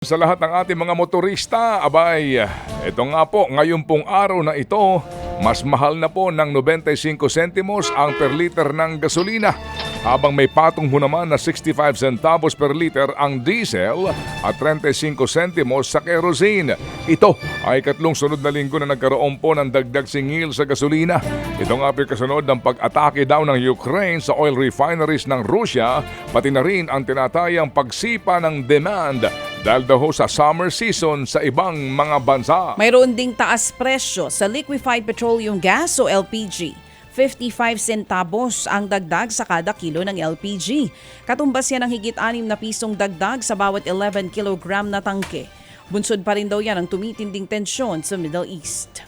Sa lahat ng ating mga motorista, abay, ito nga po, ngayon pong araw na ito, mas mahal na po ng 95 sentimos ang per liter ng gasolina. Habang may patong ho naman na 65 centavos per liter ang diesel at 35 sentimos sa kerosene. Ito ay katlong sunod na linggo na nagkaroon po ng dagdag singil sa gasolina. Ito nga po kasunod ng pag-atake daw ng Ukraine sa oil refineries ng Russia, pati na rin ang tinatayang pagsipa ng demand dahil daw sa summer season sa ibang mga bansa. Mayroon ding taas presyo sa liquefied petroleum gas o LPG. 55 centavos ang dagdag sa kada kilo ng LPG. Katumbas yan ng higit 6 na pisong dagdag sa bawat 11 kilogram na tangke. Bunsod pa rin daw yan ang tumitinding tensyon sa Middle East.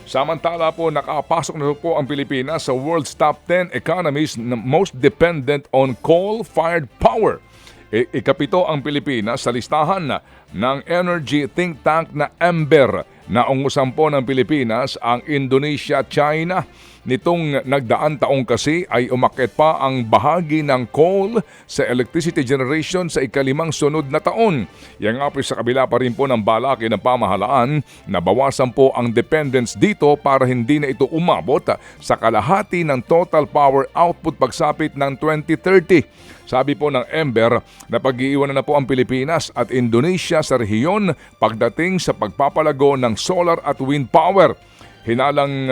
Samantala po, nakapasok na po ang Pilipinas sa world's top 10 economies na most dependent on coal-fired power. Ikapito ang Pilipinas sa listahan ng energy think tank na Ember. Naungusan po ng Pilipinas ang Indonesia, China. Nitong nagdaan taong kasi ay umakyat pa ang bahagi ng coal sa electricity generation sa ikalimang sunod na taon. Yan nga po sa kabila pa rin po ng balaki ng pamahalaan na bawasan po ang dependence dito para hindi na ito umabot sa kalahati ng total power output pagsapit ng 2030. Sabi po ng Ember na pag-iiwanan na po ang Pilipinas at Indonesia sa rehiyon pagdating sa pagpapalago ng solar at wind power. Hinalang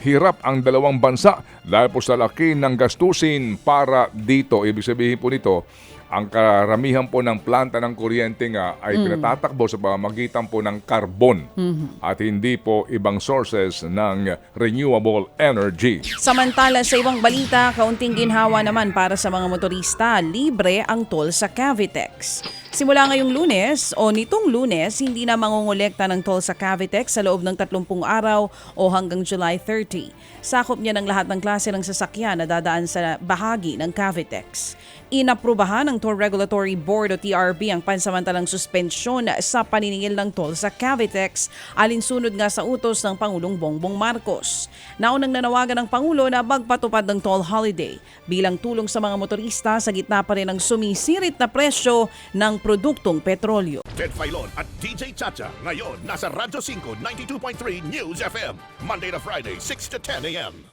hirap ang dalawang bansa dahil po sa laki ng gastusin para dito. Ibig sabihin po nito, ang karamihan po ng planta ng kuryente nga ay pinatatakbo sa pamamagitan po ng carbon at hindi po ibang sources ng renewable energy. Samantala sa ibang balita, kaunting ginhawa naman para sa mga motorista, libre ang toll sa Cavitex. Simula ngayong Lunes o nitong Lunes, hindi na mangungulekta ng toll sa Cavitex sa loob ng 30 araw o hanggang July 30. Sakop niya ng lahat ng klase ng sasakyan na dadaan sa bahagi ng Cavitex. Inaprubahan ng Toll Regulatory Board o TRB ang pansamantalang suspensyon sa paniningil ng toll sa Cavitex alinsunod nga sa utos ng Pangulong Bongbong Marcos. Naunang nanawagan ng Pangulo na magpatupad ng toll holiday bilang tulong sa mga motorista sa gitna pa rin ng sumisirit na presyo ng produktong petrolyo. Ted Filon at DJ Chacha ngayon nasa Radyo 5 92.3 News FM Monday to Friday 6 to 10 a.m.